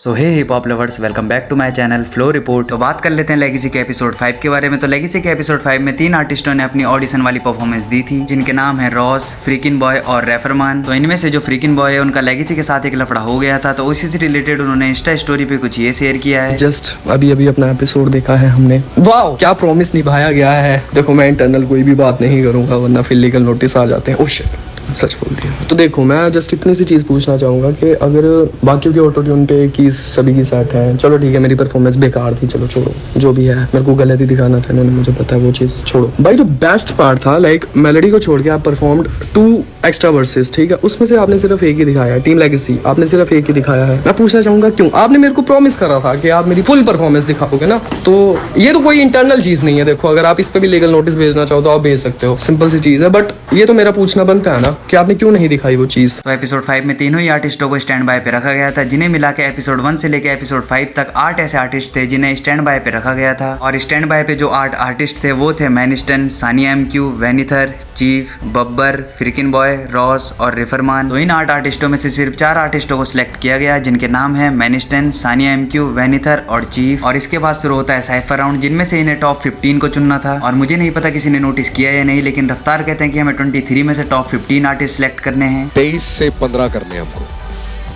So hey hip hop lovers, welcome back to my channel flow report. तो बात कर लेते हैं लेगेसी के एपिसोड 5 के बारे में। तो लेगेसी के एपिसोड 5 में 3 आर्टिस्टों ने अपनी ऑडिशन वाली परफॉर्मेंस दी थी, जिनके नाम है रॉस, फ्रीकिन बॉय और रेफरमान। तो इनमें से जो फ्रीकिन बॉय है उनका लेगेसी के साथ एक लफड़ा हो गया था, तो उसी से रिलेटेड उन्होंने इंस्टा स्टोरी पे कुछ ये शेयर किया है। जस्ट अभी अपना एपिसोड देखा है हमने। वाओ, क्या प्रॉमिस निभाया गया है। देखो, मैं इंटरनल कोई भी बात नहीं करूंगा वरना फिर लीगल नोटिस आ जाते हैं। ओह शिट, सच बोल दिया। तो देखो, मैं जस्ट इतनी सी चीज़ पूछना चाहूँगा कि अगर बाकियों के ऑटो ट्यून पे कीज सभी की सेट है, चलो ठीक है, मेरी परफॉर्मेंस बेकार थी, चलो छोड़ो, जो भी है, मेरे को गलत ही दिखाना था, इन्होंने मुझे पता है, वो चीज़ छोड़ो। भाई जो बेस्ट पार्ट था, लाइक मेलोडी को छोड़ के आप परफॉर्म्ड 2 एक्स्ट्रा वर्सेस, ठीक है, उसमें से आपने सिर्फ एक ही दिखाया है। टीम लेगेसी आपने सिर्फ एक ही दिखाया है। मैं पूछना चाहूँगा क्यों? आपने मेरे को प्रॉमिस करा था कि आप मेरी फुल परफॉर्मेंस दिखाओगे ना, तो ये तो कोई इंटरनल चीज़ नहीं है। देखो, अगर आप इस पर भी लीगल नोटिस भेजना चाहो तो आप भेज सकते हो, सिंपल सी चीज़ है। बट ये तो मेरा पूछना बनता है ना कि आपने क्यों नहीं दिखाई वो चीज़। तो एपिसोड 5 में तीनों ही आर्टिस्टों को स्टैंड बाय पे रखा गया था, जिन्हें मिला के एपिसोड 1 से लेकर एपिसोड 5 तक 8 ऐसे आर्टिस्ट थे जिन्हें स्टैंड बाय पे रखा गया था। और स्टैंड बाय पे जो 8 आर्टिस्ट थे वो थे मैनिस्टन, सानिया एमक्यू, वेनिथर, Chief, Babbar, Freakin Boy, Ross और रिफरमान। तो इन 8 आर्टिस्टों में से सिर्फ 4 आर्टिस्टों को सिलेक्ट किया गया, जिनके नाम है मैनिस्टन, सानिया एमक्यू, वेनिथर और चीफ। और इसके बाद शुरू होता है साइफर राउंड, जिनमें से इन्हें टॉप 15 को चुनना था। और मुझे नहीं पता किसी ने नोटिस किया या नहीं, लेकिन रफ्तार कहते हैं कि हमें 23 में से टॉप 15 आर्टिस्ट सिलेक्ट करने हैं। 23 से 15 करने हमको।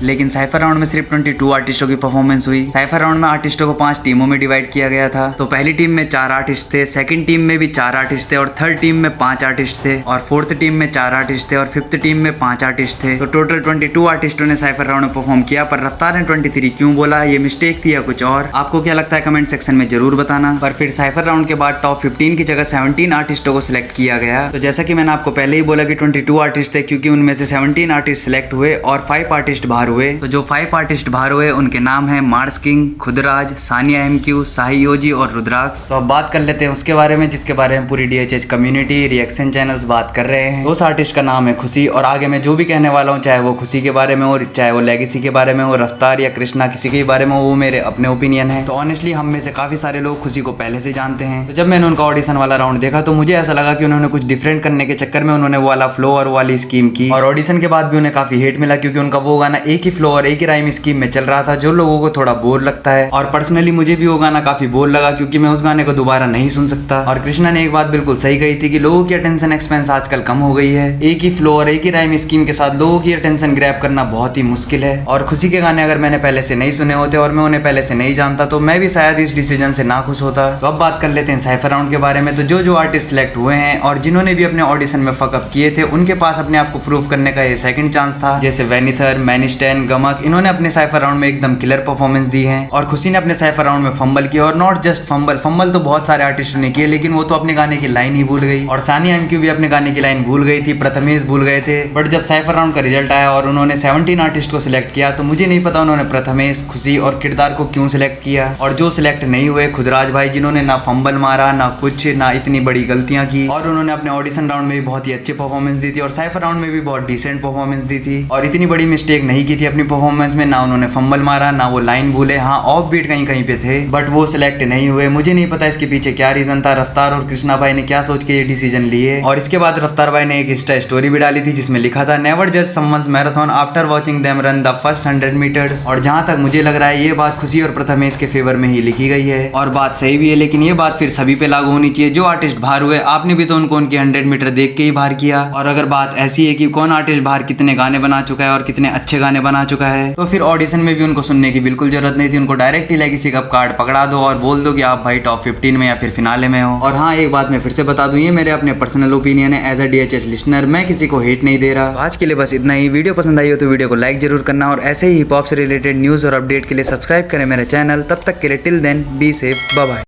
लेकिन साइफर राउंड में सिर्फ 22 आर्टिस्टों की परफॉर्मेंस हुई। साइफर राउंड में आर्टिस्टों को 5 टीमों में डिवाइड किया गया था। तो पहली टीम में 4 आर्टिस्ट थे, सेकंड टीम में भी 4 आर्टिस्ट थे, और थर्ड टीम में 5 आर्टिस्ट थे, और फोर्थ टीम में 4 आर्टिस्ट थे, और फिफ्थ टीम में 5 आर्टिस्ट थे। तो टोटल 22 आर्टिस्टों ने साइफर राउंड में परफॉर्म किया, पर रफ्तार ने 23 क्यों बोला, ये मिस्टेक थी या कुछ और? आपको क्या लगता है कमेंट सेक्शन में जरूर बताना। पर फिर साइफर राउंड के बाद टॉप 15 की जगह 17 आर्टिस्टों को सिलेक्ट किया गया। तो जैसा कि मैंने आपको पहले ही बोला कि 22 आर्टिस्ट थे, क्योंकि उनमें से 17 आर्टिस्ट सिलेक्ट हुए और 5 आर्टिस्ट बाहर हुए। तो जो 5 आर्टिस्ट बाहर हुए उनके नाम है मार्स किंग, खुदराज, सानिया एमक्यू, साही योजी और रुद्राक्ष। तो अब बात कर लेते हैं उसके बारे में जिसके बारे में पूरी डीएचएच कम्युनिटी, रिएक्शन चैनल्स बात कर रहे हैं। उस आर्टिस्ट का नाम है खुशी, और आगे मैं जो भी कहने वाला हूँ, चाहे वो खुशी के बारे में हो, चाहे वो लेगेसी के बारे में हो, रफ्तार या कृष्णा, किसी के बारे में हो, वो मेरे अपने ओपिनियन है। तो ऑनेस्टली हम में से काफी सारे लोग खुशी को पहले से जानते हैं। तो जब मैंने उनका ऑडिशन वाला राउंड देखा तो मुझे ऐसा लगा कि उन्होंने कुछ डिफरेंट करने के चक्कर में उन्होंने वो वाला फ्लो और वाली स्कीम की, और ऑडिशन के बाद भी उन्हें काफी हेट मिला, क्योंकि उनका वो गाना एक ही फ्लो और एक ही राइम स्कीम में चल रहा था, जो लोगों को थोड़ा बोर लगता है। और पर्सनली मुझे भी वो गाना काफी बोर लगा, क्योंकि मैं उस गाने को दोबारा नहीं सुन सकता। और कृष्णा ने एक बात बिल्कुल सही कही थी कि लोगों की अटेंशन एक्सपेंस आजकल कम हो गई है। एक ही फ्लो और एक ही राइम स्कीम के साथ लोगों की अटेंशन ग्रैब करना बहुत ही मुश्किल है। और खुशी के गाने अगर मैंने पहले से नहीं सुने होते और मैं उन्हें पहले से नहीं जानता तो मैं भी शायद इस डिसीजन से ना खुश होता। तो अब बात कर लेते हैं साइफर राउंड के बारे में। तो जो आर्टिस्ट सिलेक्ट हुए हैं और जिन्होंने भी अपने ऑडिशन में फकअप किए थे, उनके पास अपने आप को प्रूव करने का ये सेकंड चांस था। जैसे वेनिथर, मैनिस्टन, गमक, इन्होंने अपने साइफर राउंड में एकदम किलर परफॉर्मेंस दी है। और खुशी ने अपने साइफर राउंड में फंबल किया, और नॉट जस्ट फंबल तो बहुत सारे आर्टिस्टों ने किए, लेकिन वो तो अपने गाने की लाइन ही भूल गई। और सानिया एमक्यू भी अपने गाने की लाइन भूल गई थी, प्रथमेश भूल गए थे। बट जब साइफर राउंड का रिजल्ट आया और उन्होंने 17 आर्टिस्ट को सिलेक्ट किया, तो मुझे नहीं पता उन्होंने प्रथमेश, खुशी और किरदार को क्यों सिलेक्ट किया। और जो सिलेक्ट नहीं हुए, खुदराज भाई, जिन्होंने ना फंबल मारा, ना कुछ, ना इतनी बड़ी गलतियां की, और उन्होंने अपने ऑडिशन राउंड में भी बहुत ही अच्छी परफॉर्मेंस दी थी, और साइफर राउंड में भी बहुत डिसेंट परफॉर्मेंस दी थी, और इतनी बड़ी मिस्टेक नहीं की थी अपनी परफॉर्मेंस में। ना उन्होंने फंबल मारा, ना वो लाइन भूले, हाँ ऑफ बीट कहीं पे थे, बट वो सिलेक्ट नहीं हुए। मुझे नहीं पता इसके पीछे क्या रीजन था, रफ्तार और कृष्णा भाई ने क्या सोच के ये डिसीजन लिए। और इसके बाद रफ्तार भाई ने एक इंस्टा स्टोरी भी डाली थी, जिसमें लिखा था नेवर जज someone's marathon after watching them run the first 100 metres. और जहां तक मुझे लग रहा है ये बात खुशी और प्रथमेश के फेवर में ही लिखी गई है, और बात सही भी है। लेकिन ये बात फिर सभी पे लागू होनी चाहिए। जो आर्टिस्ट बाहर हुए, आपने भी तो उनको उनकी 100 मीटर देख के ही बाहर किया। और अगर बात ऐसी है कि कौन आर्टिस्ट बाहर कितने गाने बना चुका है और कितने अच्छे गाने बना चुका है, तो फिर ऑडिशन में भी उनको सुनने की बिल्कुल जरूरत नहीं थी। उनको डायरेक्ट ही लेगेसी कप कार्ड पकड़ा दो और बोल दो कि आप भाई टॉप 15 में या फिर फिनाले में हो। और हाँ, एक बात मैं फिर से बता दूं, ये मेरे अपने पर्सनल ओपिनियन है एज अ डीएचएच लिसनर, मैं किसी को हेट नहीं दे रहा। आज के लिए बस इतना ही। वीडियो पसंद आई हो तो वीडियो को लाइक जरूर करना, और ऐसे ही हिप हॉप से रिलेटेड न्यूज और अपडेट के लिए सब्सक्राइब करें मेरे चैनल। तब तक के लिए till then be safe, bye bye.